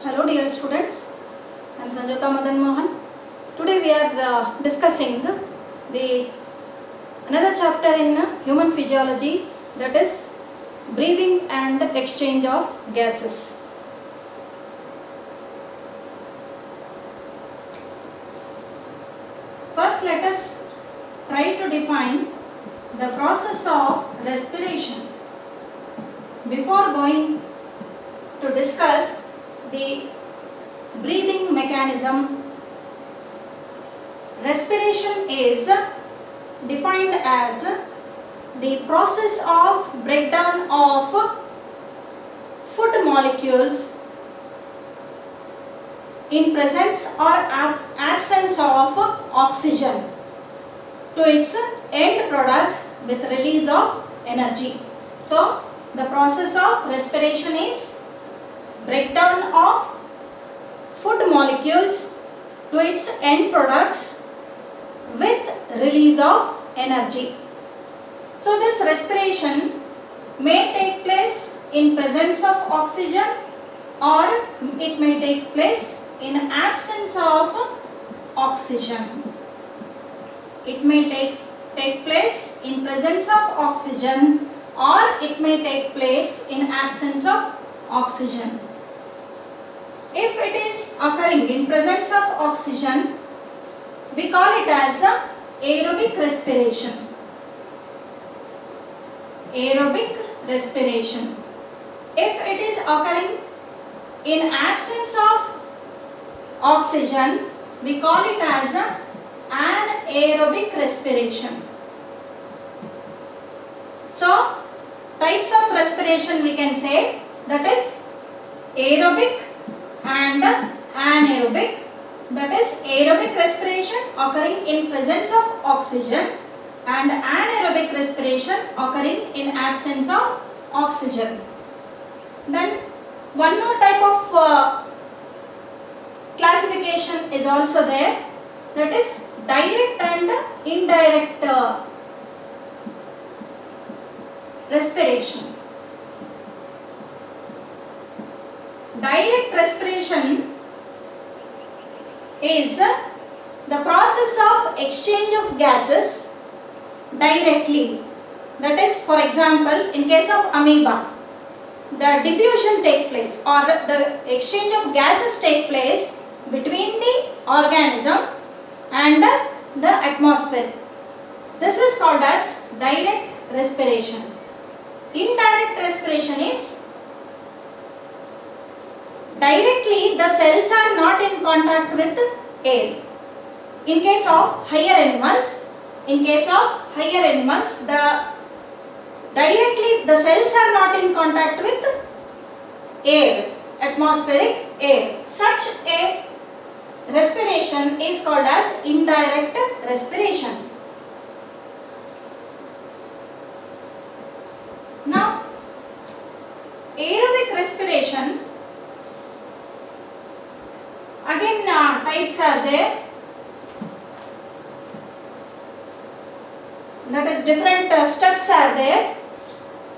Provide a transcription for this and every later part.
Hello dear students, I am Sanjota Madan Mohan. Today we are discussing another chapter in human physiology, that is breathing and exchange of gases. First let us try to define the process of respiration before going to discuss the breathing mechanism. Respiration is defined as the process of breakdown of food molecules in presence or absence of oxygen to its end products with release of energy. So, the process of respiration is breakdown of food molecules to its end products with release of energy. So this respiration may take place in presence of oxygen or it may take place in absence of oxygen. It may take place in presence of oxygen or it may take place in absence of oxygen. If it is occurring in presence of oxygen, we call it as aerobic respiration. Aerobic respiration. If it is occurring in absence of oxygen, we call it as anaerobic respiration. So, types of respiration we can say, that is aerobic and anaerobic. That is aerobic respiration occurring in presence of oxygen and anaerobic respiration occurring in absence of oxygen. Then one more type of classification is also there, that is direct and indirect respiration. Direct respiration is the process of exchange of gases directly. That is, for example, in case of amoeba, the diffusion take place or the exchange of gases take place between the organism and the atmosphere. This is called as direct respiration. Indirect respiration is directly the cells are not in contact with air. In case of higher animals, directly the cells are not in contact with air, atmospheric air. Such a respiration is called as indirect respiration. Now, aerobic respiration, again types are there, that is different steps are there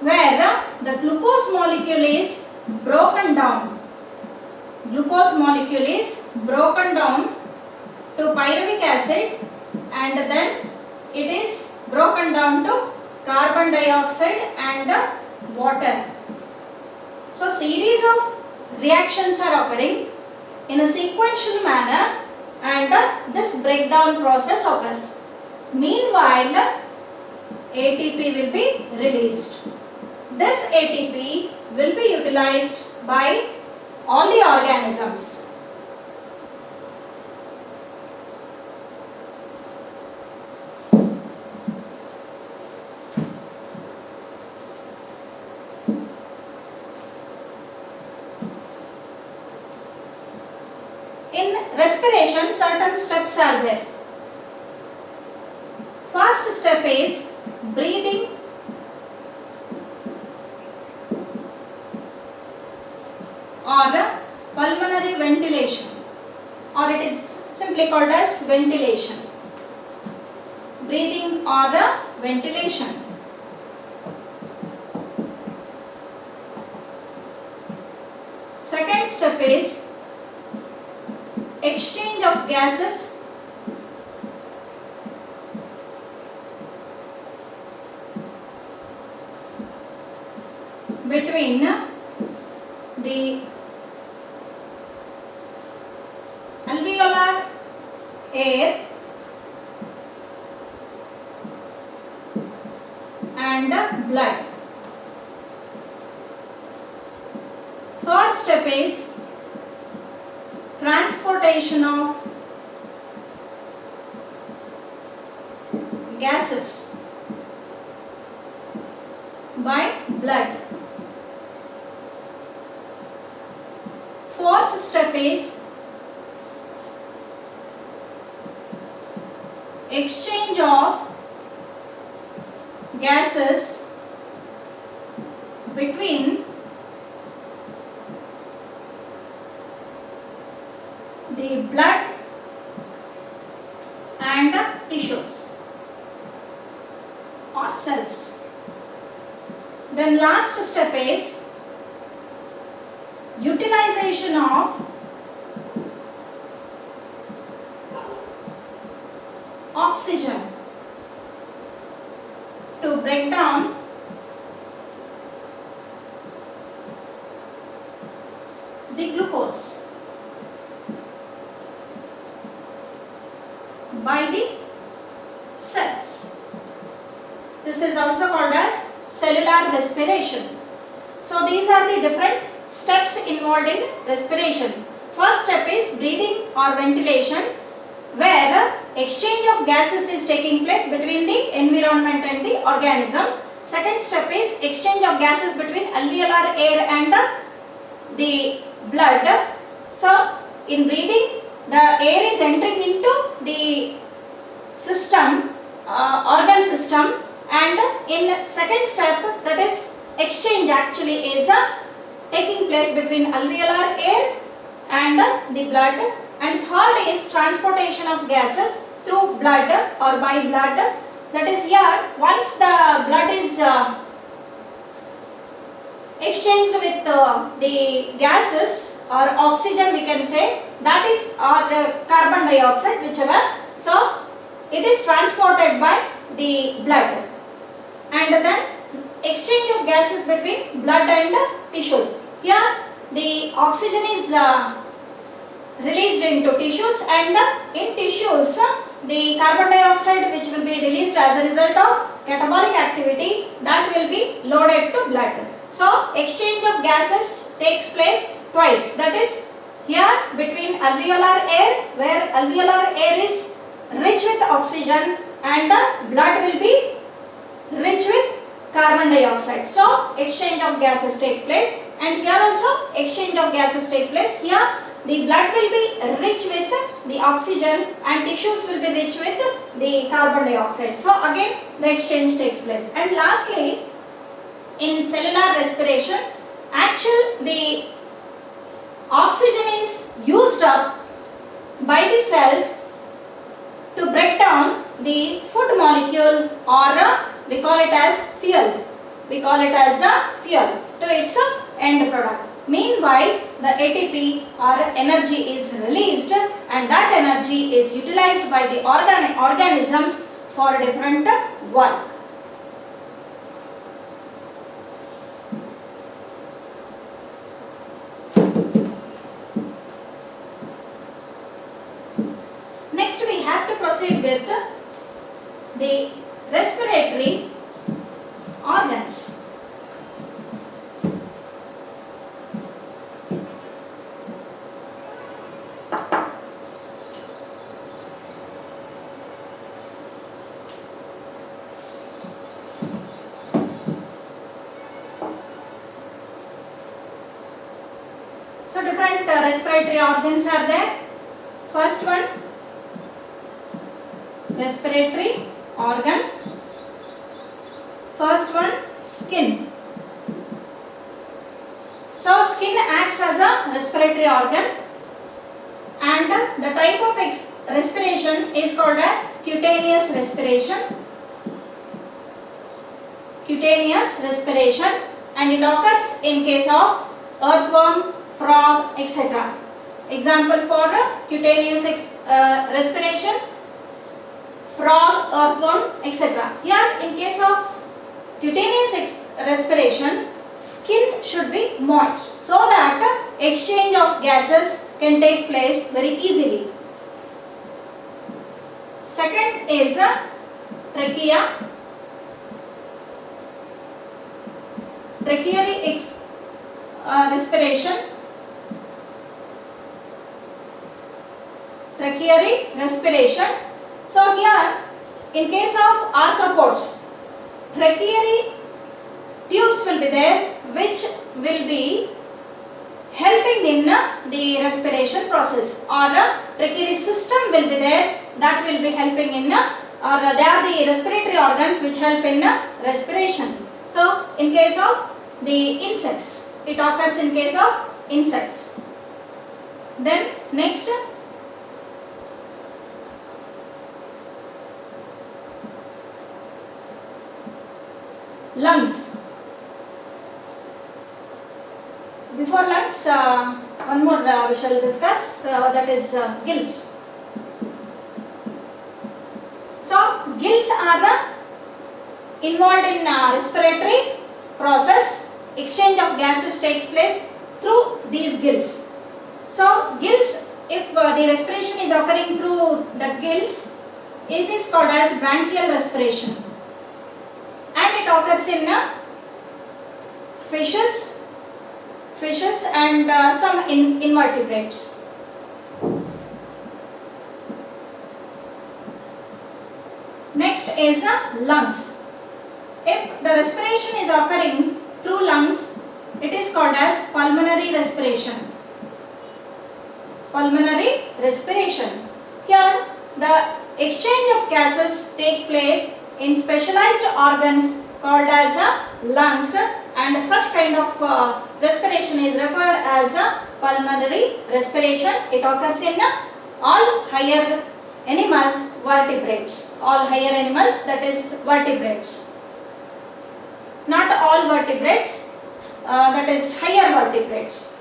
where the glucose molecule is broken down. Glucose molecule is broken down to pyruvic acid and then it is broken down to carbon dioxide and water. So series of reactions are occurring in a sequential manner and this breakdown process occurs. Meanwhile, ATP will be released. This ATP will be utilized by all the organisms. In respiration, certain steps are there. First step is breathing or pulmonary ventilation, or it is simply called as ventilation. Breathing or ventilation. Second step is exchange of gases between the alveolar air and blood. Third step is transportation of gases by blood. Fourth step is exchange of gases between the blood and tissues or cells. Then last step is utilization of oxygen to break down the glucose by the cells. This is also called as cellular respiration. So these are the different steps involved in respiration. First step is breathing or ventilation, where exchange of gases is taking place between the environment and the organism. Second step is exchange of gases between alveolar air and the blood. So in breathing, the air is entering into the system, organ system, and in second step, that is exchange actually is taking place between alveolar air and the blood. And third is transportation of gases through blood or by blood. That is here, once the blood is exchanged with the gases or oxygen, we can say, that is, or carbon dioxide, whichever. So it is transported by the blood, and then exchange of gases between blood and tissues. Here the oxygen is released into tissues, and in tissues the carbon dioxide, which will be released as a result of catabolic activity, that will be loaded to blood. So exchange of gases takes place twice, that is here between alveolar air, where alveolar air is rich with oxygen and blood will be rich with carbon dioxide. So exchange of gases take place, and here also exchange of gases take place. Here the blood will be rich with the oxygen and tissues will be rich with the carbon dioxide. So again the exchange takes place. And lastly, in cellular respiration, the oxygen is used up by the cells to break down the food molecule, or we call it as fuel. We call it as fuel to its end products. Meanwhile, the ATP or energy is released, and that energy is utilized by the organisms for different work. Next we have to proceed with the respiratory organs. So different respiratory organs are there. First one, respiratory organs. First one, skin. So skin acts as a respiratory organ, and the type of respiration is called as cutaneous respiration. Cutaneous respiration, and it occurs in case of earthworm, frog, etc. Example for cutaneous respiration, frog, earthworm, etc. Here in case of cutaneous respiration, skin should be moist so that exchange of gases can take place very easily. Second is trachea. Tracheary respiration. Tracheary respiration. So here, in case of arthropods, tracheary tubes will be there, which will be helping in the respiration process, or tracheary system will be there, that will be helping in, or they are the respiratory organs which help in respiration. So, in case of the insects, it occurs in case of insects. Then next, lungs. Before lungs, one more we shall discuss, that is gills. So, gills are involved in respiratory process. Exchange of gases takes place through these gills. So, gills, if the respiration is occurring through the gills, it is called as branchial respiration, and it occurs in fishes and some invertebrates. Next is lungs. If the respiration is occurring through lungs, it is called as pulmonary respiration. Pulmonary respiration. Here, the exchange of gases take place in specialized organs called as lungs, and such kind of respiration is referred as pulmonary respiration. It occurs in all higher animals, vertebrates. All higher animals, that is vertebrates. Not all vertebrates, that is higher vertebrates,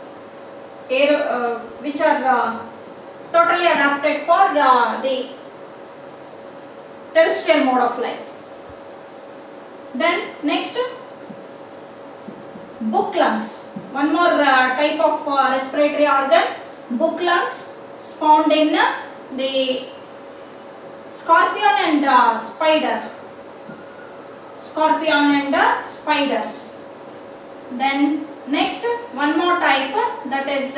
which are totally adapted for the terrestrial mode of life. Then next, book lungs. One more type of respiratory organ, book lungs, is found in the scorpion and spider. Scorpion and spiders. Then next, one more type, that is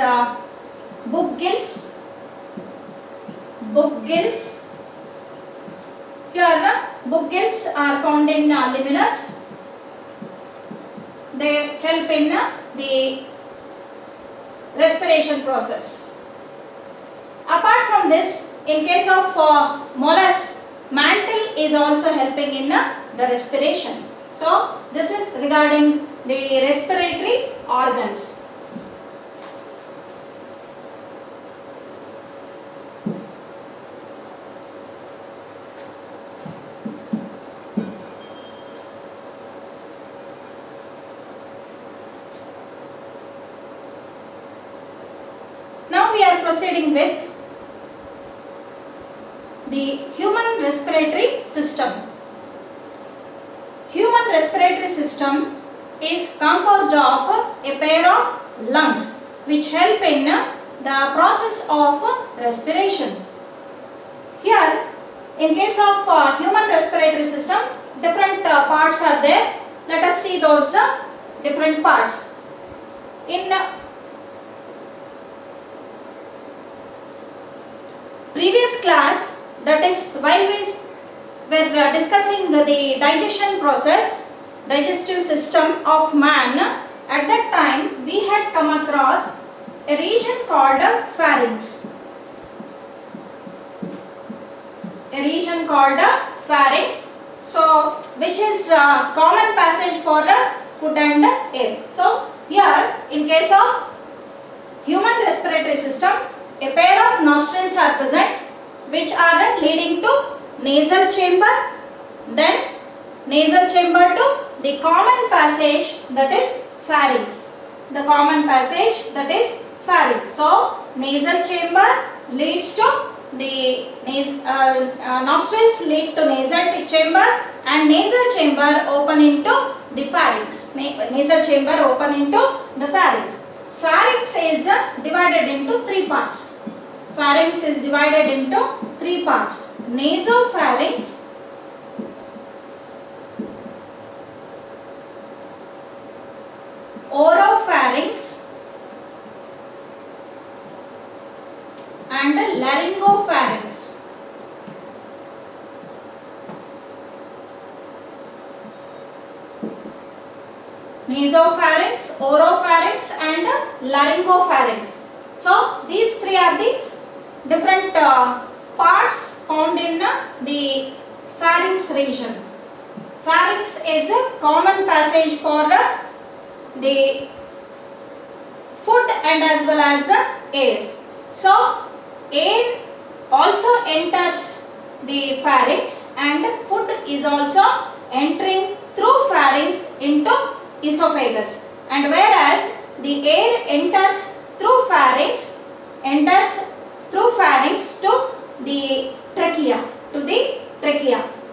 book gills. Book gills. Here, book gills are found in limulus. They help in the respiration process. Apart from this, in case of mollusks, mantle is also helping in the respiration. So, this is regarding the respiratory organs. Now we are proceeding with the human respiratory system. Human respiratory system is composed of a pair of lungs which help in the process of respiration. Here, in case of human respiratory system, different parts are there. Let us see those different parts. In previous class, that is while we were discussing the digestion process, digestive system of man, at that time we had come across a region called pharynx. A region called pharynx, so which is common passage for food and air. So here, in case of human respiratory system, a pair of nostrils are present which are leading to nasal chamber, then nasal chamber to the common passage, that is pharynx. The common passage, that is pharynx. So nasal chamber leads to the nostrils lead to nasal chamber, and nasal chamber open into the pharynx. Nasal chamber open into the pharynx. Pharynx is divided into three parts. Pharynx is divided into three parts. Nasopharynx, oropharynx, and laryngopharynx. Nasopharynx, oropharynx, and laryngopharynx. So these three are the different parts found in the pharynx region. Pharynx is a common passage for the food and as well as air. So air also enters the pharynx, and food is also entering through pharynx into esophagus, and whereas the air enters through pharynx to the trachea.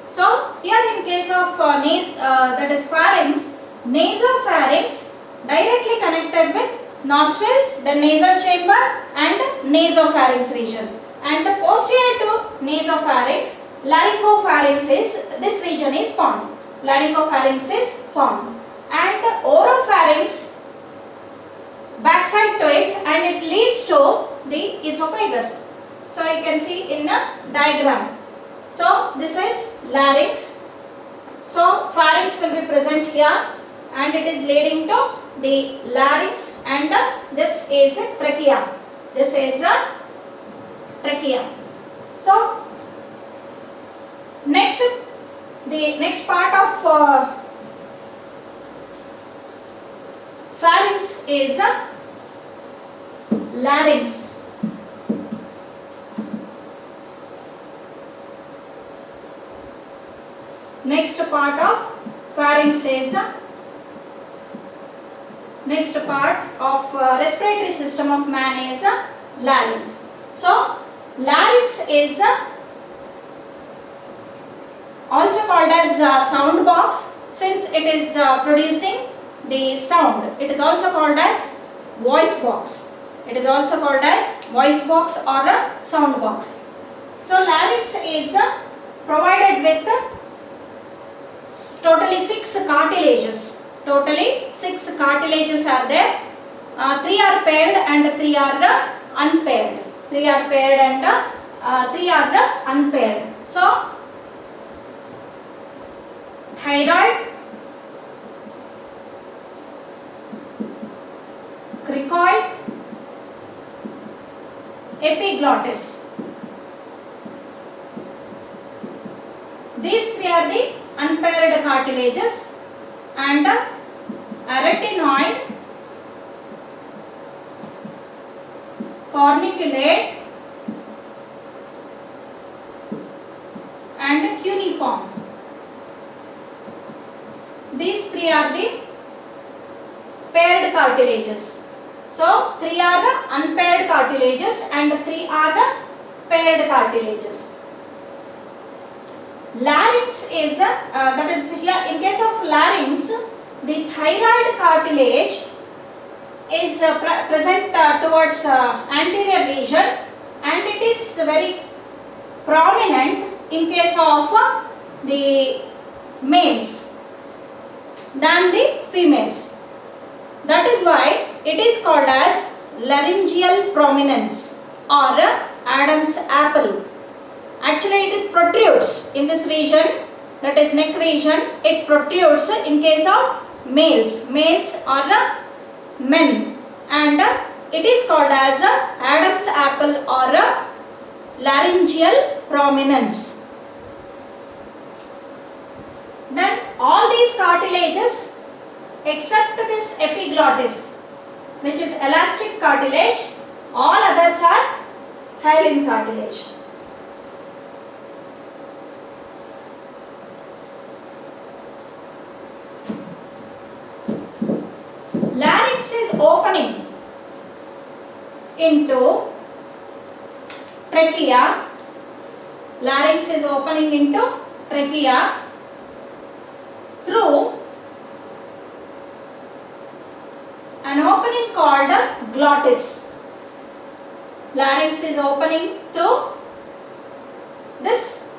So here in case of that is pharynx, nasopharynx directly connected with nostrils, the nasal chamber and nasopharynx region, and posterior to nasopharynx, laryngopharynx is, this region is formed. Laryngopharynx is formed, and oropharynx backside to it, and it leads to the esophagus. So you can see in a diagram. So this is larynx. So pharynx will be present here, and it is leading to the larynx, and this is a trachea. This is a trachea. So next, the next part of pharynx is larynx. Next part of pharynx is next part of respiratory system of man is larynx. So larynx is also called as sound box, since it is producing the sound. It is also called as voice box. It is also called as voice box or a sound box. So larynx is provided with totally 6 cartilages. Totally 6 cartilages are there. 3 are paired and 3 are unpaired. 3 are paired and 3 are unpaired. So thyroid, cricoid, epiglottis. These 3 are the unpaired cartilages, and arytenoid, corniculate, and cuneiform. These 3 are the paired cartilages. So 3 are unpaired cartilages and 3 are paired cartilages. Larynx is that is here in case of larynx, the thyroid cartilage is present towards anterior region, and it is very prominent in case of the males than the females. That is why it is called as laryngeal prominence or Adam's apple. Actually it protrudes in this region, that is neck region, it protrudes in case of males or men, and it is called as Adam's apple or laryngeal prominence. Then all these cartilages except this epiglottis, which is elastic cartilage, all others are hyaline cartilage. Larynx is opening. into trachea. Larynx is opening into trachea through an opening called glottis. Larynx is opening through this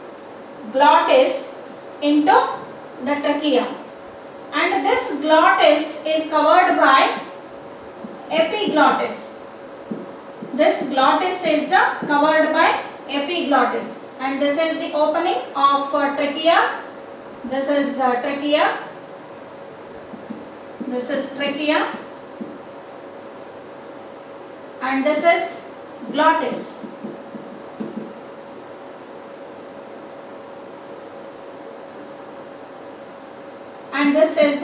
glottis into the trachea, and this glottis is covered by epiglottis. This glottis is covered by epiglottis, and this is the opening of trachea. This is trachea. This is trachea, and this is glottis. And this is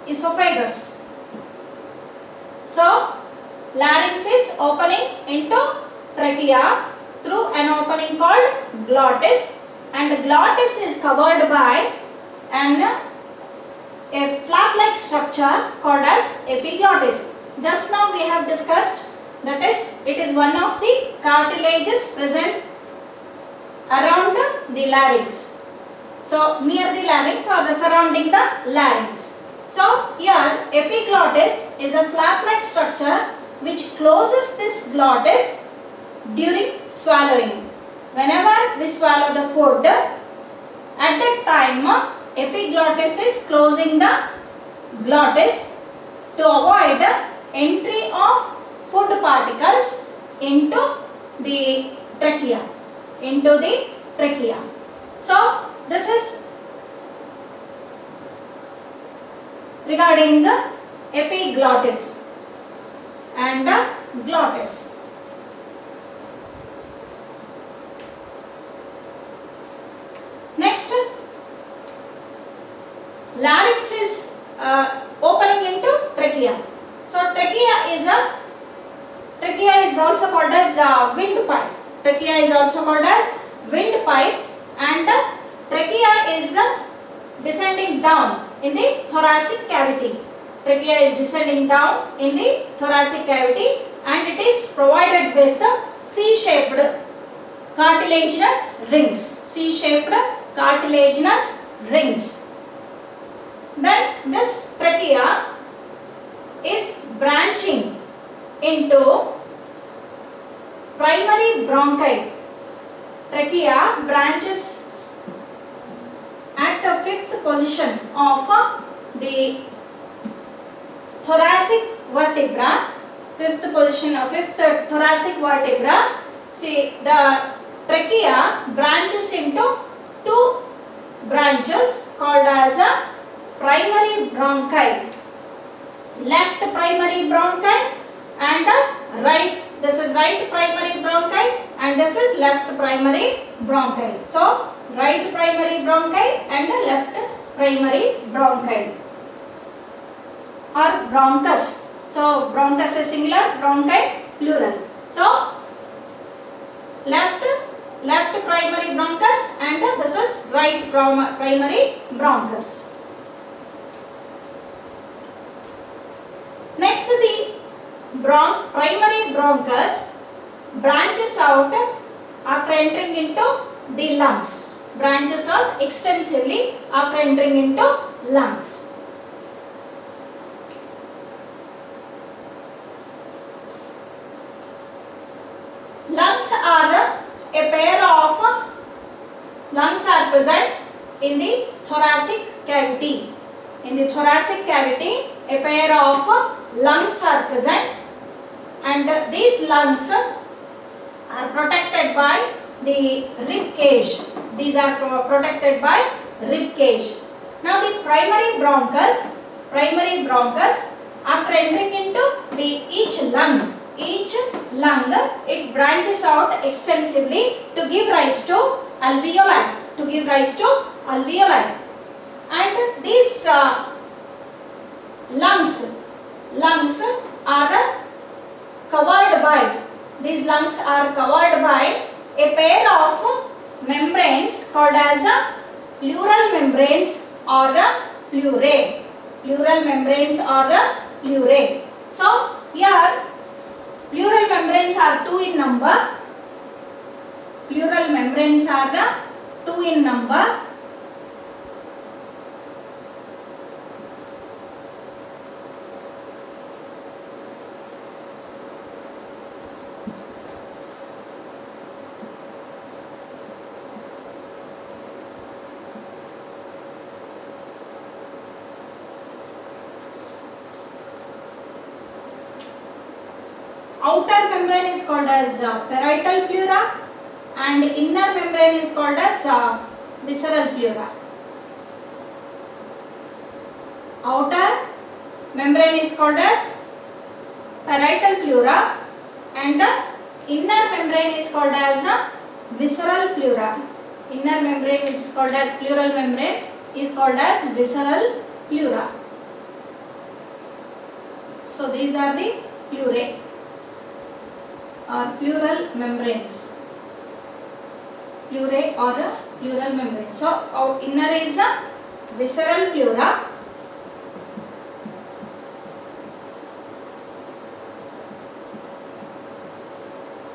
esophagus. So, larynx is opening into trachea through an opening called glottis, and the glottis is covered by a flap-like structure called as epiglottis. Just now we have discussed that it is one of the cartilages present around the larynx. So, near the larynx or surrounding the larynx. So, here epiglottis is a flap-like structure which closes this glottis during swallowing. Whenever we swallow the food, at that time epiglottis is closing the glottis to avoid entry of food particles into the trachea. So, this is regarding the epiglottis and the glottis. Next, larynx is opening into trachea. So, trachea is also called as windpipe. Trachea is also called as windpipe, and trachea is descending down in the thoracic cavity. Trachea is descending down in the thoracic cavity, and it is provided with C-shaped cartilaginous rings. C-shaped cartilaginous rings. Then this trachea is branching into primary bronchi. Trachea branches at the fifth position of the thoracic vertebra. Fifth thoracic vertebra. See, the trachea branches into two branches called as primary bronchi. Left primary bronchi and right. This is right primary bronchi and this is left primary bronchi. So, right primary bronchi and left primary bronchi or bronchus. So, bronchus is singular, bronchi plural. So, left primary bronchus and this is right primary bronchus. Next, the primary bronchus branches out after entering into the lungs. Branches out extensively after entering into lungs. Lungs are a pair of lungs are present in the thoracic cavity. In the thoracic cavity, a pair of lungs are present, and these lungs are protected by the rib cage. These are protected by rib cage. Now the primary bronchus, after entering into each lung, it branches out extensively to give rise to alveoli. And these lungs are covered by a pair of membranes called as pleural membranes or pleurae. So here Pleural membranes are 2 in number. Pleural membranes are 2 in number. Outer membrane is called as parietal pleura and inner membrane is called as visceral pleura. Outer membrane is called as parietal pleura and the inner membrane is called as visceral pleura. Inner membrane is called as pleural membrane is called as visceral pleura. So these are the pleurae or pleural membranes. Pleurae or pleural membrane. So our inner is a visceral pleura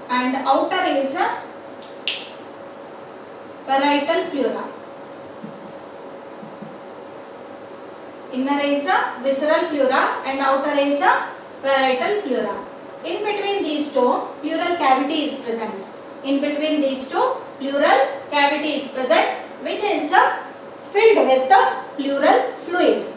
and outer is a parietal pleura. Inner is a visceral pleura and outer is a parietal pleura. In between these two, pleural cavity is present. In between these two, pleural cavity is present, which is filled with the pleural fluid.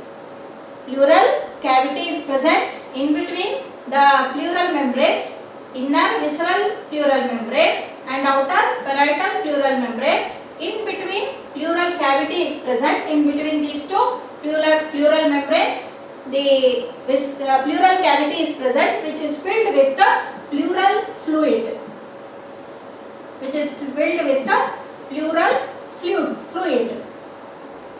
Pleural cavity is present in between the pleural membranes, inner visceral pleural membrane and outer parietal pleural membrane. In between, pleural cavity is present. In between these two pleural membranes, the pleural cavity is present, which is filled with the pleural fluid. Which is filled with the pleural fluid.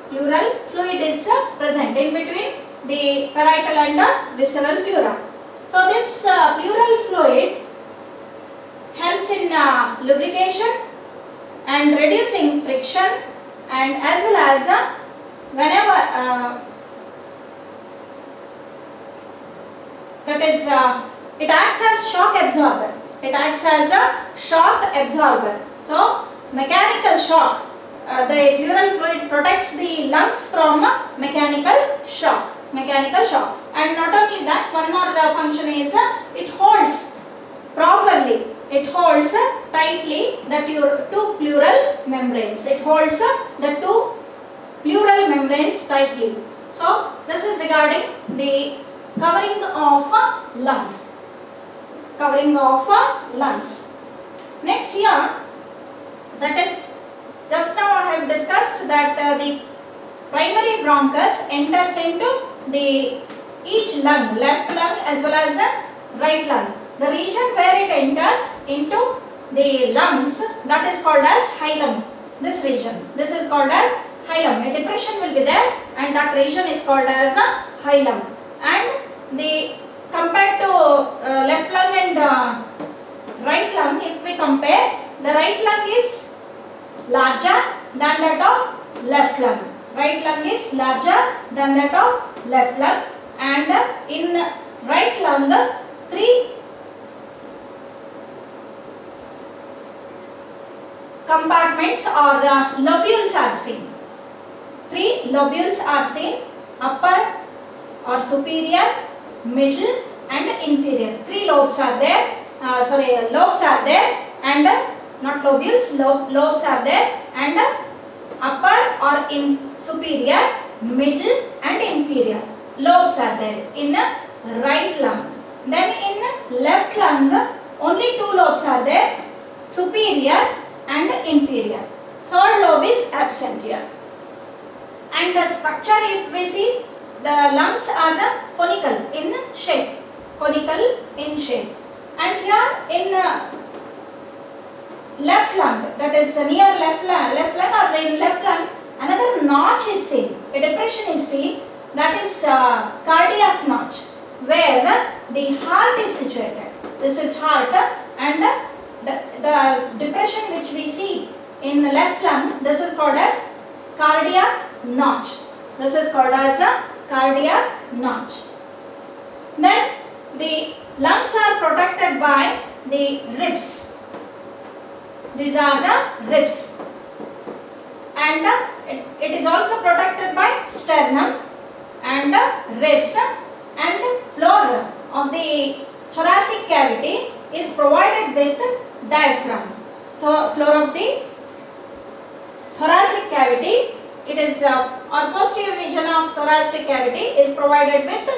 Pleural fluid is present in between the parietal and visceral pleura. So this pleural fluid helps in lubrication and reducing friction, and as well as whenever that is it acts as shock absorber. It acts as a shock absorber. So mechanical shock, the pleural fluid protects the lungs from mechanical shock. And not only that, one more function is it holds properly. It holds tightly the two pleural membranes. It holds the two pleural membranes tightly. So this is regarding the covering of lungs. Covering of lungs. Next here, that is, just now I have discussed that the primary bronchus enters into the each lung, left lung as well as right lung. The region where it enters into the lungs, that is called as hilum. This region, this is called as hilum. A depression will be there and that region is called as hilum. And the compared to left lung and right lung, if we compare, the right lung is larger than that of left lung. Right lung is larger than that of left lung, and in right lung, 3 compartments or lobules are seen. 3 lobules are seen: upper or superior, middle and inferior. 3 lobes are there. Lobes are there, and not lobules, lobes are there, and upper or in superior, middle and inferior lobes are there in right lung. Then in left lung, only 2 lobes are there, superior and inferior. Third lobe is absent here. And the structure, if we see, the lungs are conical in shape. And here in left lung, that is near left lung or in left lung, another notch is seen. A depression is seen, that is cardiac notch, where the heart is situated. This is heart, and the depression which we see in the left lung, this is called as cardiac notch. This is called as a cardiac notch. Then the lungs are protected by the ribs. These are the ribs. And it is also protected by sternum and ribs, and floor of the thoracic cavity is provided with diaphragm. So floor of the thoracic cavity, it is or posterior region of thoracic cavity is provided with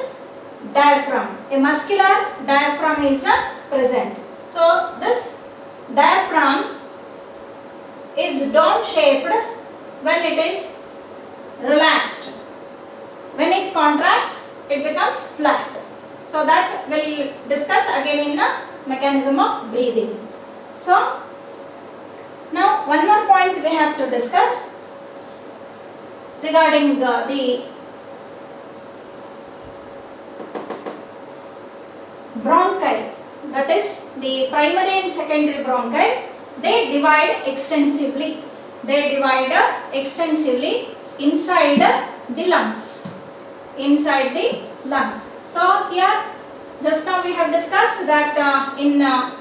diaphragm. A muscular diaphragm is present. So this diaphragm is dome shaped when it is relaxed. When it contracts, it becomes flat. So that we'll discuss again in the mechanism of breathing. So now one more point we have to discuss regarding the bronchi, that is the primary and secondary bronchi. They divide extensively. They divide extensively inside the lungs. Inside the lungs. So here just now we have discussed that in the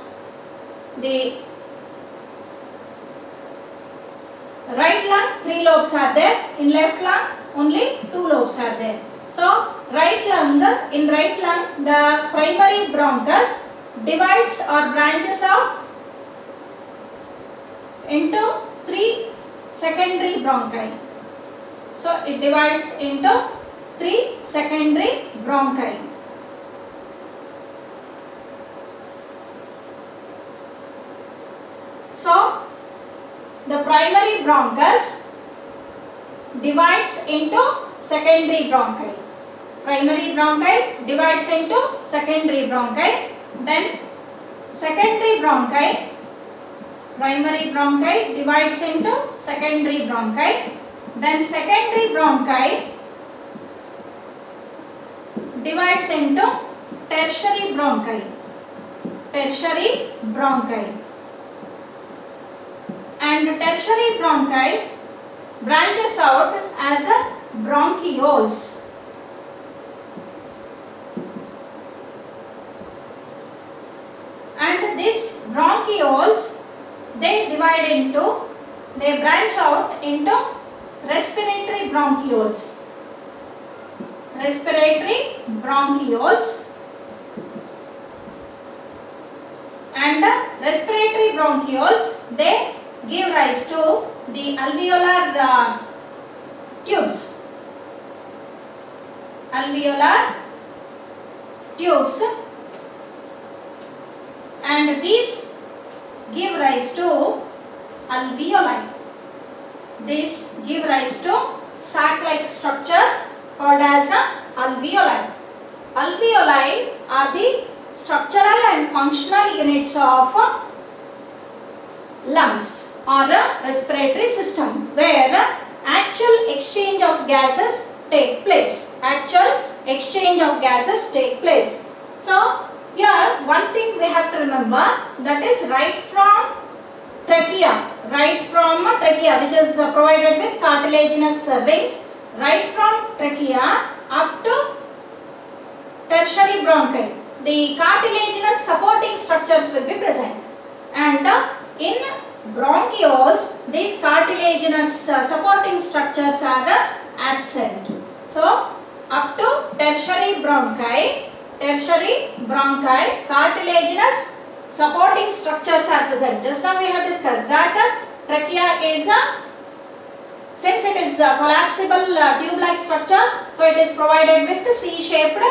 right lung 3 lobes are there, in left lung only 2 lobes are there. So right lung, in right lung the primary bronchus divides or branches out into 3 secondary bronchi. So it divides into 3 secondary bronchi. So the primary bronchus divides into secondary bronchi. Primary bronchi divides into secondary bronchi. Then secondary bronchi, primary bronchi divides into secondary bronchi. Then secondary bronchi divides into tertiary bronchi. Tertiary bronchi. And tertiary bronchi branches out as bronchioles. And these bronchioles, they branch out into respiratory bronchioles. Respiratory bronchioles. And respiratory bronchioles, they give rise to the alveolar tubes. Alveolar tubes. And these give rise to alveoli. These give rise to sac-like structures called as alveoli. Alveoli are the structural and functional units of lungs or a respiratory system, where actual exchange of gases take place. Actual exchange of gases take place. So here one thing we have to remember, that is right from trachea, which is provided with cartilaginous rings, right from trachea up to tertiary bronchi, the cartilaginous supporting structures will be present, and in bronchioles these cartilaginous supporting structures are absent. So up to tertiary bronchi, cartilaginous supporting structures are present. Just now we have discussed that trachea is since it is a collapsible tube-like structure, so it is provided with C-shaped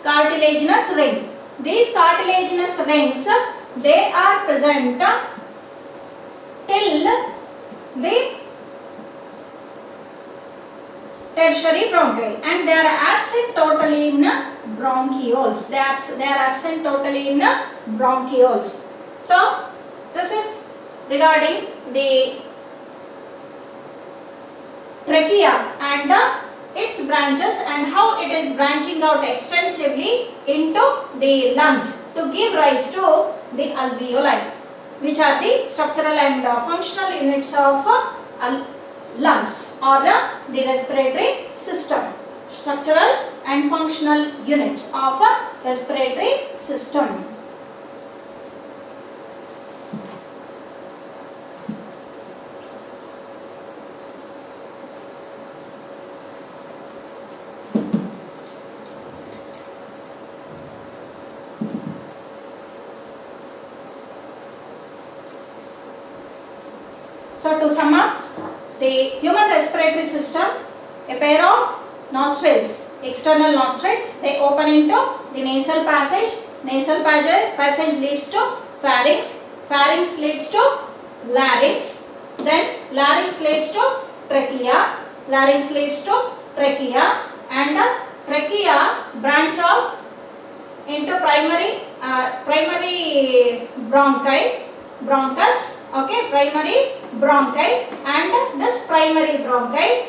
cartilaginous rings. These cartilaginous rings, they are present till the tertiary bronchi, and they are absent totally in bronchioles. They are absent totally in bronchioles. So this is regarding the trachea and its branches and how it is branching out extensively into the lungs to give rise to the alveoli, which are the structural and functional units of lungs or the respiratory system. Structural and functional units of a respiratory system. So to sum up, the human respiratory system, a pair of nostrils, external nostrils, they open into the nasal passage. Nasal passage leads to pharynx. Pharynx leads to larynx. Then larynx leads to trachea. Larynx leads to trachea, and trachea branch out into primary bronchi, bronchus. Okay, primary bronchi, and this primary bronchi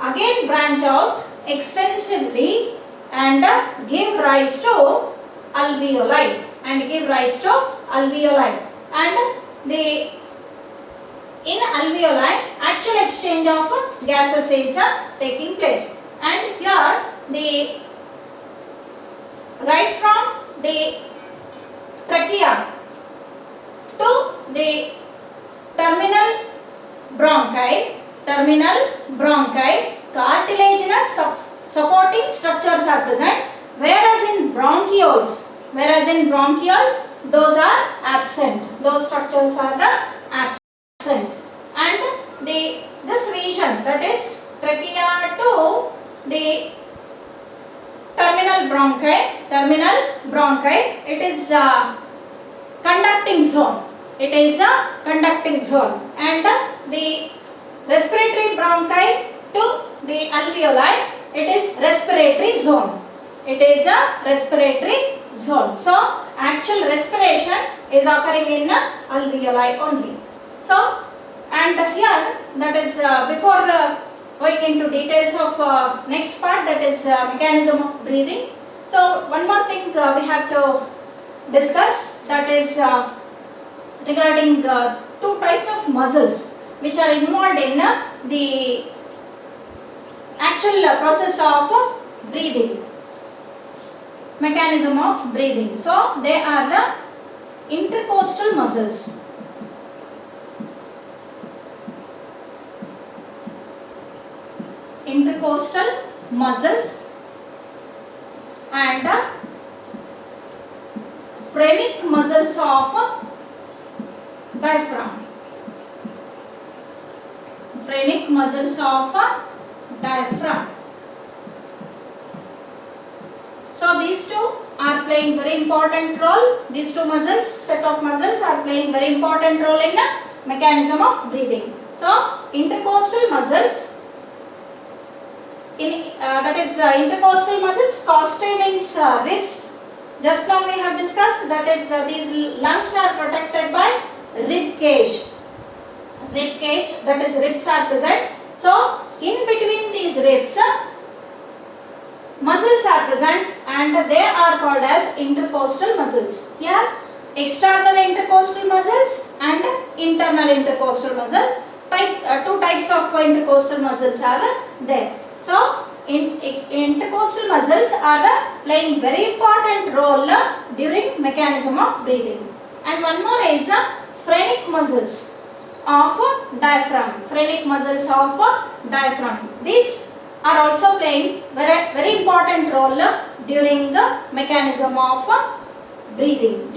again branch out extensively and give rise to alveoli, and the in alveoli actual exchange of gases is taking place, and here the right from the trachea to the terminal bronchi, cartilaginous supporting structures are present, whereas in bronchioles those are absent. Those structures are the absent, and this region, that is trachea to the terminal bronchi, it is a conducting zone. And the respiratory bronchi to the alveoli, it is respiratory zone. So actual respiration is occurring in alveoli only. So, and here, that is before going into details of next part, that is mechanism of breathing. So one more thing we have to discuss, that is regarding two types of muscles which are involved in the actual process of breathing, mechanism of breathing. So they are the intercostal muscles. And phrenic muscles of diaphragm. So these two are playing very important role. These two muscles, set of muscles, are playing very important role in the mechanism of breathing. So intercostal muscles, intercostal muscles, costae means ribs. Just now we have discussed, that is these lungs are protected by rib cage, that is ribs are present. So in between these ribs muscles are present, and they are called as intercostal muscles. Here external intercostal muscles and internal intercostal muscles. Two types of intercostal muscles are there. So intercostal muscles are playing very important role during mechanism of breathing. And one more is phrenic muscles of diaphragm. These are also playing very important role during the mechanism of breathing.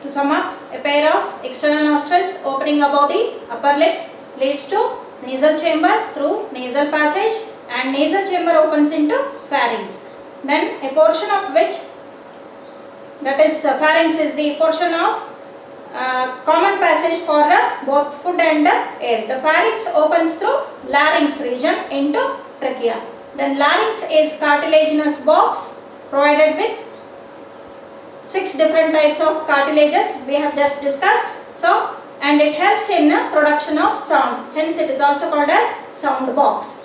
To sum up, a pair of external nostrils opening above the upper lips leads to nasal chamber through nasal passage, and nasal chamber opens into pharynx. Then a portion of which, that is pharynx, is the portion of common passage for both food and air. The pharynx opens through larynx region into trachea. Then larynx is cartilaginous box provided with 6 different types of cartilages we have just discussed. So, and it helps in production of sound. Hence it is also called as sound box.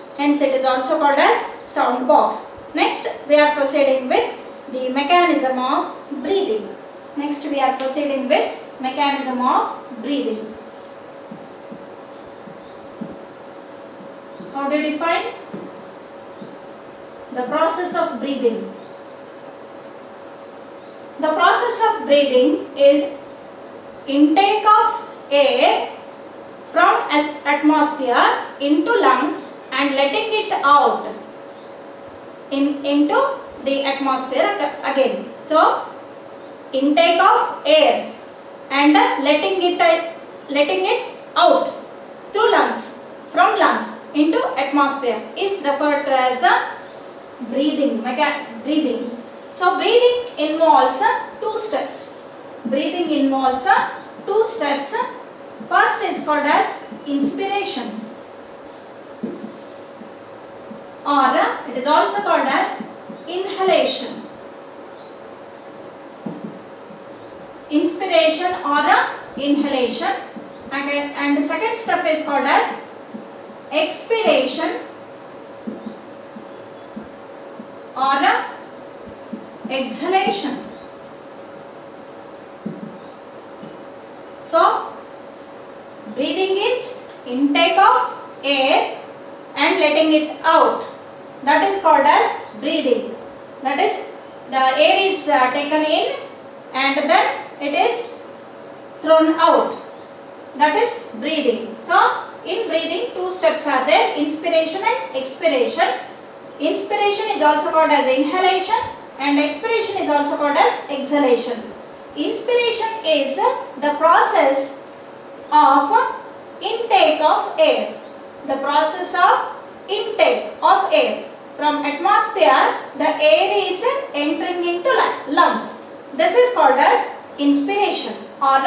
Next we are proceeding with the mechanism of breathing. Next we are proceeding with mechanism of breathing. How to define the process of breathing? The process of breathing is intake of air from atmosphere into lungs and letting it out into the atmosphere again. So intake of air and letting it out through lungs, from lungs into atmosphere is referred to as a breathing. So breathing involves two steps. Breathing involves two steps. First is called as inspiration, or it is also called as inhalation. Inspiration or inhalation, and the second step is called as expiration or exhalation. So breathing is intake of air and letting it out. That is called as breathing. That is, the air is taken in and then it is thrown out. That is breathing. So in breathing, two steps are there: inspiration and expiration. Inspiration is also called as inhalation and expiration is also called as exhalation. Inspiration is the process of intake of air. The process of intake of air from atmosphere. The air is entering into lungs. This is called as inspiration or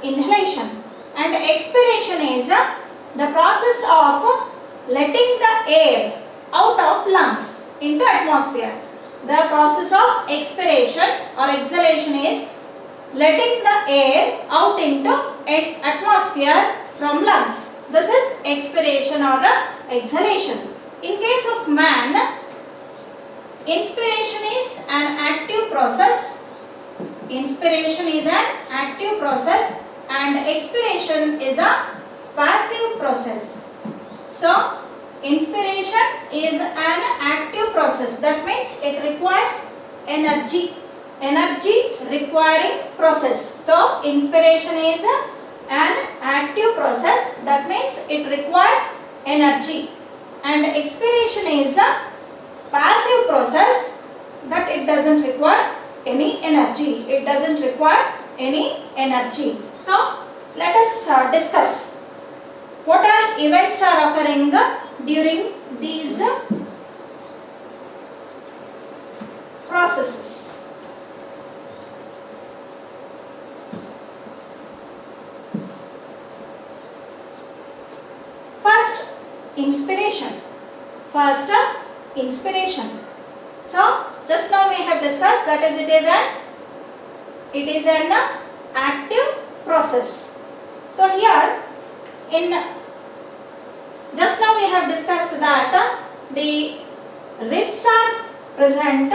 inhalation. And expiration is the process of letting the air out of lungs into atmosphere. The process of expiration or exhalation is letting the air out into atmosphere from lungs. This is expiration or exhalation. In case of man, inspiration is an active process. Inspiration is an active process and expiration is a passive process. So inspiration is an active process. That means it requires energy requiring process. So inspiration is an active process. That means it requires energy. And expiration is a passive process, that it doesn't require any energy. It doesn't require any energy. So let us discuss what all events are occurring during these processes. First, inspiration. So just now we have discussed that is it is an active process. So here just now we have discussed that the ribs are present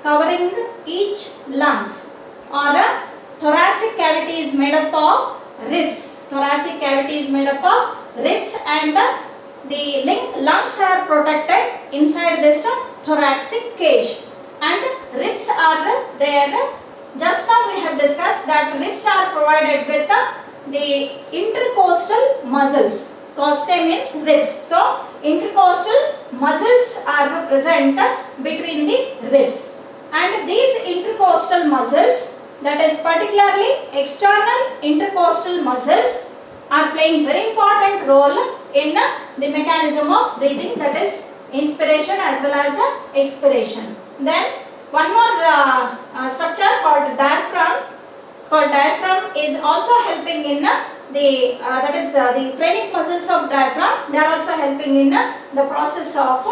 covering each lungs, or thoracic cavity is made up of ribs. Thoracic cavity is made up of ribs and the lungs are protected inside this thoracic cage, and ribs are there. Just now we have discussed that ribs are provided with the intercostal muscles. Costae means ribs. So intercostal muscles are present between the ribs, and these intercostal muscles, that is particularly external intercostal muscles, are playing very important role in the mechanism of breathing, that is inspiration as well as expiration. Then one more structure called diaphragm. Diaphragm is also helping in the phrenic muscles of diaphragm. They are also helping in the process of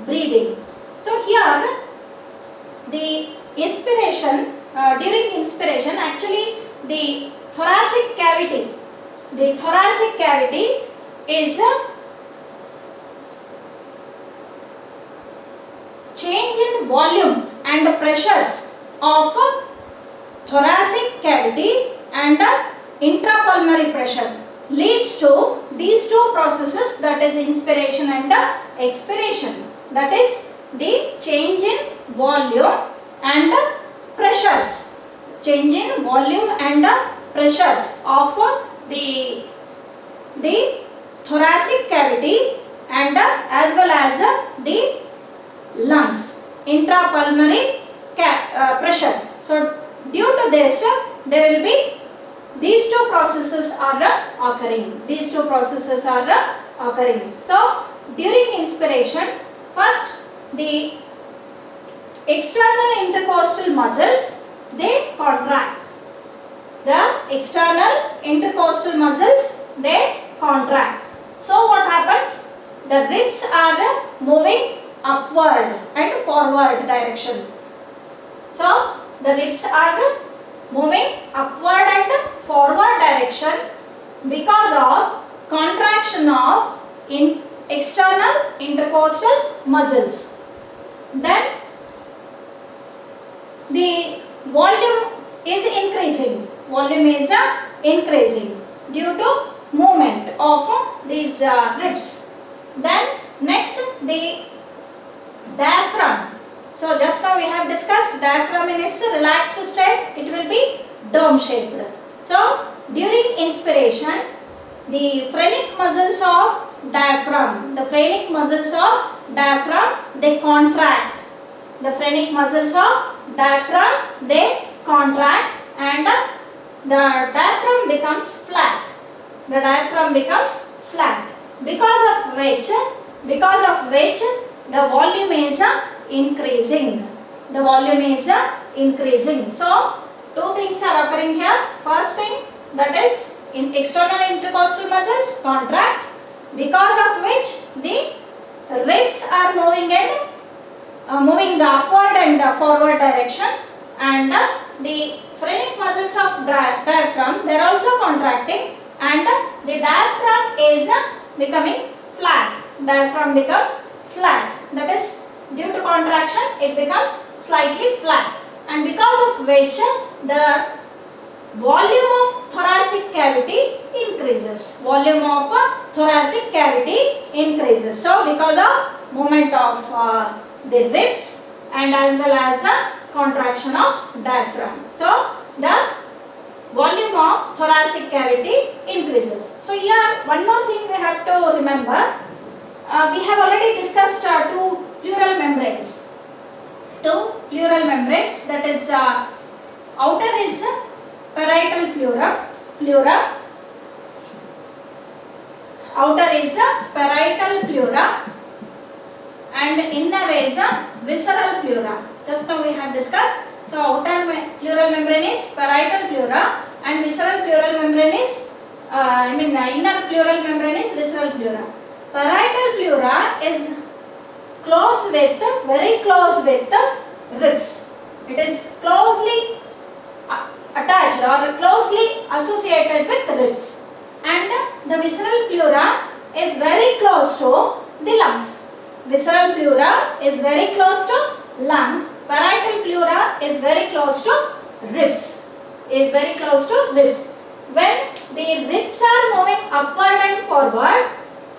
breathing. So here the inspiration, during inspiration, actually the thoracic cavity is change in volume and pressures of thoracic cavity and intrapulmonary pressure leads to these two processes, that is inspiration and expiration. That is the change in volume and pressures. Change in volume and pressures of the thoracic cavity and as well as the lungs, intrapulmonary pressure. So due to this there will be these two processes are occurring. These two processes are occurring. So during inspiration, first the external intercostal muscles, they contract. The external intercostal muscles, they contract. So what happens? The ribs are moving upward and forward direction. So the ribs are moving upward and forward direction because of contraction of external intercostal muscles. Then the volume is increasing. Volume is increasing due to movement of these ribs. Then next the diaphragm. So just now we have discussed diaphragm in its relaxed state, it will be dome shaped. So during inspiration, the phrenic muscles of diaphragm, they contract. The phrenic muscles of diaphragm, they contract and the diaphragm becomes flat. The diaphragm becomes flat because of which the volume is increasing. The volume is increasing. So two things are occurring here. First thing, that is in external intercostal muscles contract, because of which the ribs are moving moving upward and forward direction, and the phrenic muscles of diaphragm, they are also contracting and the diaphragm is becoming flat. Diaphragm becomes flat. That is due to contraction it becomes slightly flat, and because of which the volume of thoracic cavity increases. Volume of thoracic cavity increases. So because of movement of the ribs and as well as contraction of diaphragm, so the volume of thoracic cavity increases. So here one more thing we have to remember. We have already discussed two pleural membranes. That is outer is parietal pleura. Outer is parietal pleura and inner is visceral pleura. Just now we have discussed. So outer pleural membrane is parietal pleura and visceral pleural membrane is inner pleural membrane is visceral pleura. Parietal pleura is very close with ribs. It is closely attached or closely associated with ribs, and the visceral pleura is very close to the lungs. Visceral pleura is very close to lungs. Parietal pleura is very close to ribs. When the ribs are moving upward and forward,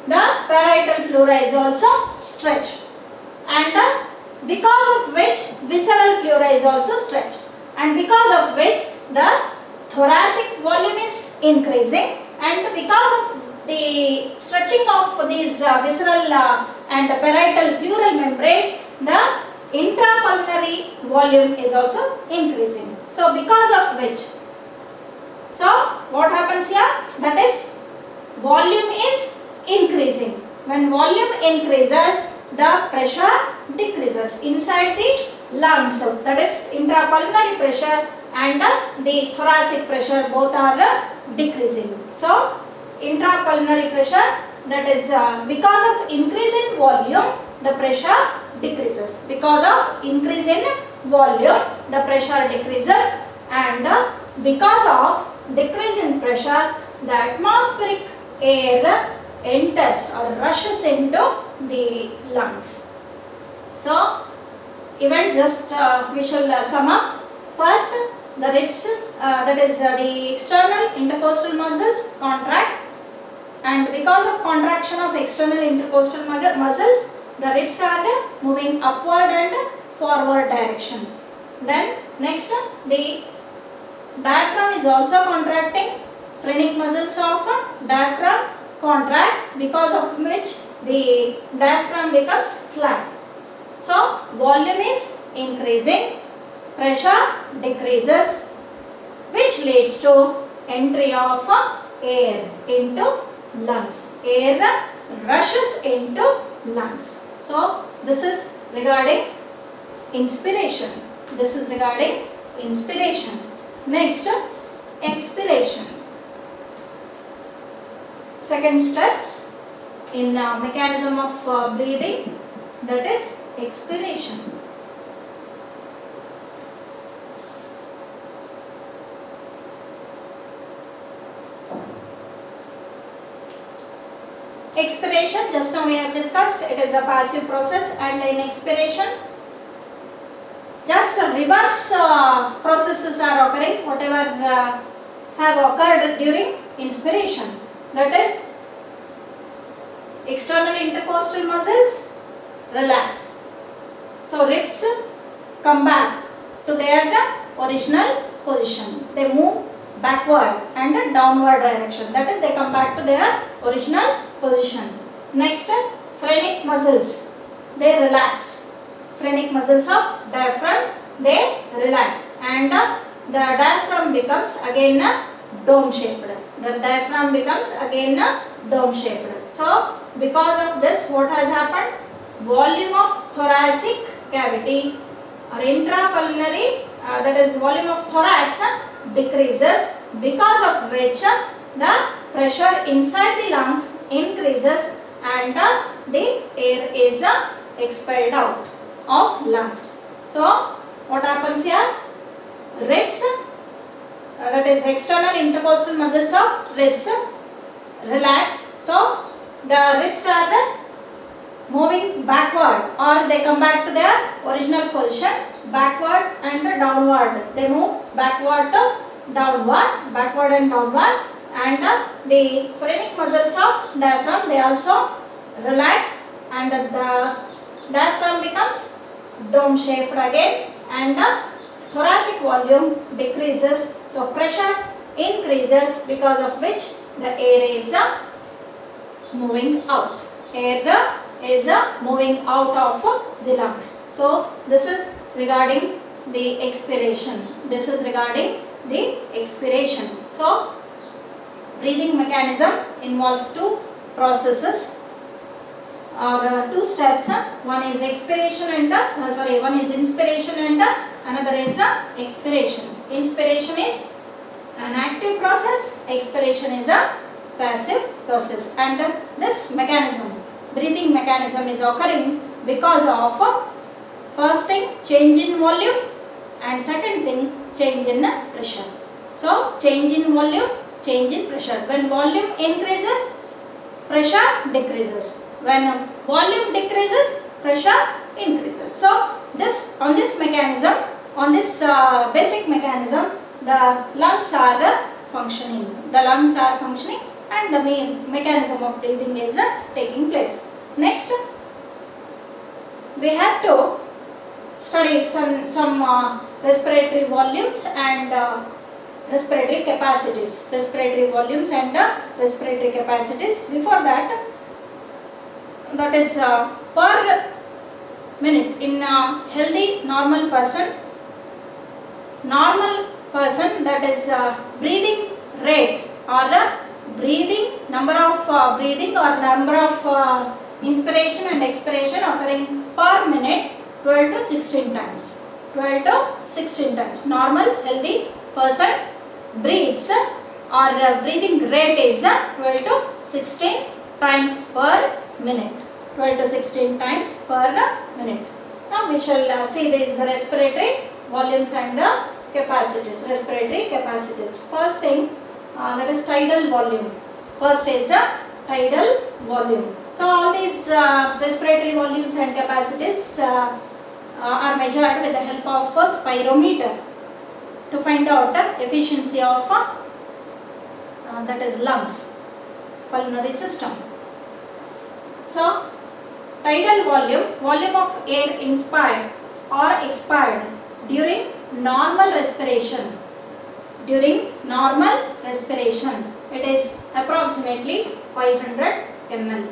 the parietal pleura is also stretched, and because of which visceral pleura is also stretched, and because of which the thoracic volume is increasing, and because of the stretching of these visceral and parietal pleural membranes, the intrapulmonary volume is also increasing. So because of which, so what happens here? That is volume is increasing. When volume increases, the pressure decreases inside the lungs. That is intrapulmonary pressure and the thoracic pressure, both are decreasing. So intrapulmonary pressure, that is because of increase in volume, the pressure decreases. Because of increase in volume, the pressure decreases, and because of decrease in pressure, the atmospheric air enters or rushes into the lungs. So event just we shall sum up. First, the ribs, that is the external intercostal muscles contract, and because of contraction of external intercostal muscles, the ribs are moving upward and forward direction. Then next, the diaphragm is also contracting. Phrenic muscles of diaphragm contract, because of which the diaphragm becomes flat. So volume is increasing, pressure decreases, which leads to entry of air into lungs. Air rushes into lungs. So this is regarding inspiration. This is regarding inspiration. Next, expiration. Second step in mechanism of breathing, that is expiration. Expiration, just now we have discussed, it is a passive process, and in expiration just reverse processes are occurring, whatever have occurred during inspiration. That is, external intercostal muscles relax. So ribs come back to their original position. They move backward and downward direction. That is, they come back to their original position. Next, phrenic muscles, they relax. Phrenic muscles of diaphragm, they relax, and the diaphragm becomes again dome shaped. The diaphragm becomes again dome shaped. So because of this, what has happened? Volume of thoracic cavity or intrapulmonary, that is volume of thorax decreases, because of which the pressure inside the lungs increases and the air is expelled out of lungs. So what happens here? Ribs, that is external intercostal muscles of ribs relax. So the ribs are moving backward, or they come back to their original position, backward and downward. They move backward to downward, backward and downward, and the phrenic muscles of diaphragm, they also relax, and the diaphragm becomes dome shaped again, and the thoracic volume decreases. So pressure increases, because of which the air is moving out. Air is moving out of the lungs. So this is regarding the expiration. This is regarding the expiration. So breathing mechanism involves two processes or two steps. One is expiration and one is inspiration and another is expiration. Inspiration is an active process, expiration is a passive process, and this mechanism, breathing mechanism, is occurring because of first thing, change in volume, and second thing, change in pressure. So change in volume, change in pressure. When volume increases, pressure decreases. When volume decreases, pressure increases. So this, on this mechanism, on this basic mechanism, the lungs are functioning. The lungs are functioning, and the main mechanism of breathing is taking place. Next, we have to study some respiratory volumes and respiratory capacities. Respiratory volumes and respiratory capacities. Before that, that is per minute in a healthy normal person. Normal person, that is breathing rate or breathing, number of breathing or number of inspiration and expiration occurring per minute 12 to 16 times. 12 to 16 times. Normal healthy person breathes or breathing rate is 12 to 16 times per minute. 12 to 16 times per minute. Now we shall see these respiratory volumes and capacities. Respiratory capacities. First thing, that is tidal volume. First is tidal volume. So all these respiratory volumes and capacities are measured with the help of a spirometer. to find out efficiency of that is lungs, pulmonary system. So tidal volume, volume of air inspired or expired during normal respiration. During normal respiration, it is approximately 500 ml.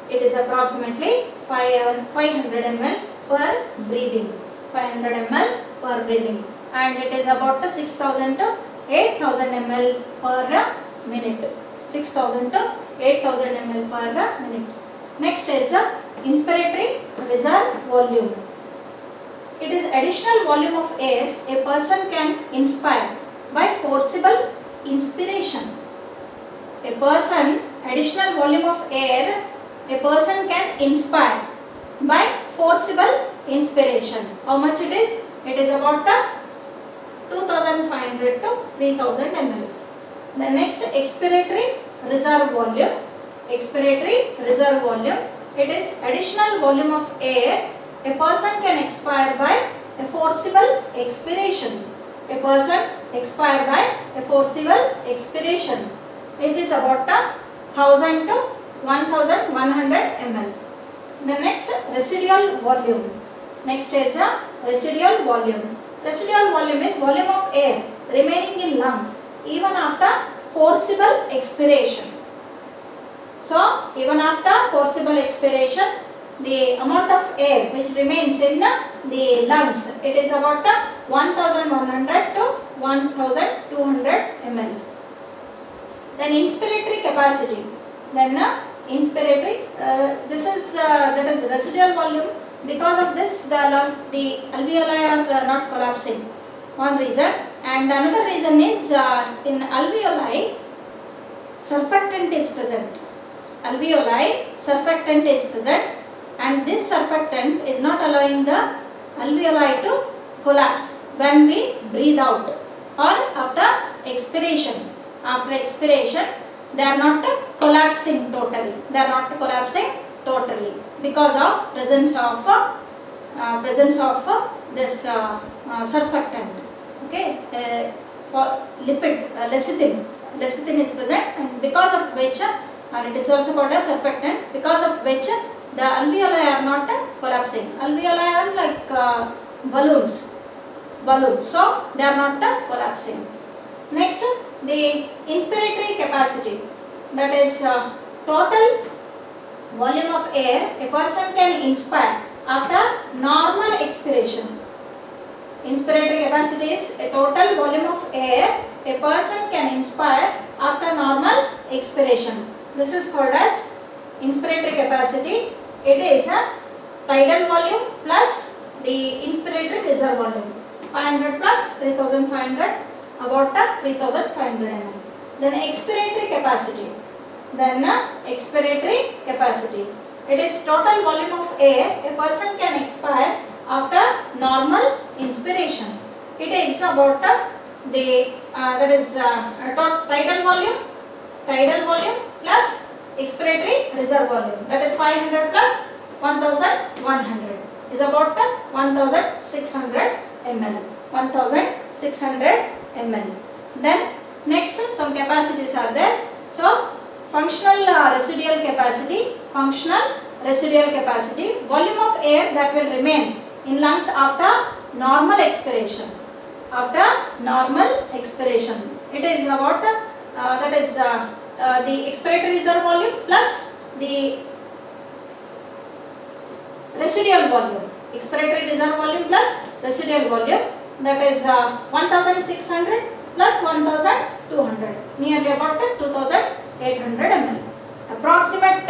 It is approximately 500 ml per breathing. 500 ml per breathing, and it is about 6,000 to 8,000 ml per minute. 6,000 to 8,000 ml per minute. Next is inspiratory reserve volume. It is additional volume of air a person can inspire by forcible inspiration. A person, additional volume of air a person can inspire by forcible inspiration. How much it is? It is about 2,500 to 3,000 ml. The next, expiratory reserve volume. Expiratory reserve volume. It is additional volume of air a person can expire by a forcible expiration. A person expire by a forcible expiration. It is about 1,000 to 1,100 ml. The next, residual volume. Next is a residual volume. Residual volume is volume of air remaining in lungs even after forcible expiration. So, even after forcible expiration, the amount of air which remains in the lungs, it is about 1,100 to 1,200 ml. Then inspiratory capacity. Then inspiratory, this is that is residual volume. Because of this, the alveoli are not collapsing. One reason, and another reason is in alveoli surfactant is present. Alveoli surfactant is present, and this surfactant is not allowing the alveoli to collapse when we breathe out or after expiration. After expiration, they are not collapsing totally. They are not collapsing totally because of presence of this surfactant. Okay, for lipid lecithin. Lecithin is present, and because of which it is also called as surfactant, because of which the alveoli are not collapsing. Alveoli are like balloons, so they are not collapsing. Next, the inspiratory capacity, that is total volume of air a person can inspire after normal expiration. Inspiratory capacity is a total volume of air a person can inspire after normal expiration. This is called as inspiratory capacity. It is a tidal volume plus the inspiratory reserve volume. 500 plus 3,500, about 3,500 ml. Then expiratory capacity. Expiratory capacity. It is total volume of air a person can expire after normal inspiration. It is about tidal volume plus expiratory reserve volume. That is 500 plus 1,100 is about 1,600 ml. 1,600 ml. Then next, some capacities are there. So functional residual capacity. Functional residual capacity, volume of air that will remain in lungs after normal expiration. After normal expiration, it is about the expiratory reserve volume plus the residual volume. Expiratory reserve volume plus residual volume, that is 1,600 plus 1,200, nearly about 2,800 ml. Approximate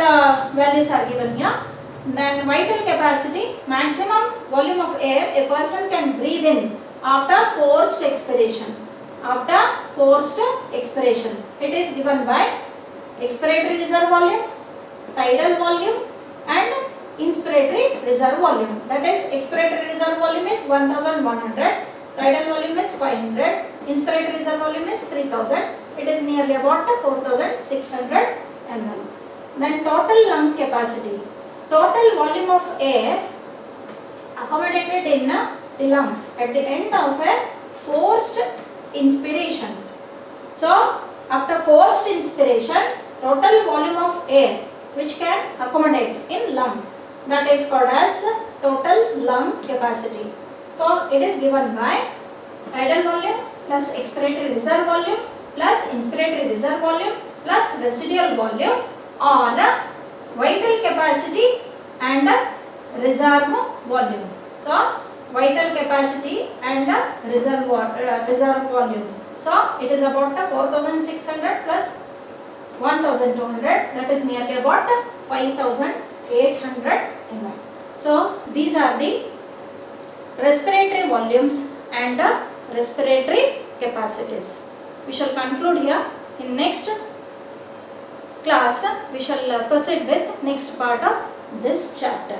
values are given here. Then vital capacity, maximum volume of air a person can breathe in after forced expiration. After forced expiration, it is given by expiratory reserve volume, tidal volume, and inspiratory reserve volume. That is, expiratory reserve volume is 1,100, tidal volume is 500, inspiratory reserve volume is 3,000. It is nearly about 4,600 ml. Then total lung capacity, total volume of air accommodated in the lungs at the end of a forced inspiration. So after forced inspiration, total volume of air which can accommodate in lungs, that is called as total lung capacity. So it is given by tidal volume plus expiratory reserve volume plus inspiratory reserve volume plus residual volume or vital capacity and reserve volume. So vital capacity and reserve volume. So it is about 4600 plus 1200, that is nearly about 5800 mm. So these are the respiratory volumes and respiratory capacities. We shall conclude here. In next class we shall proceed with next part of this chapter.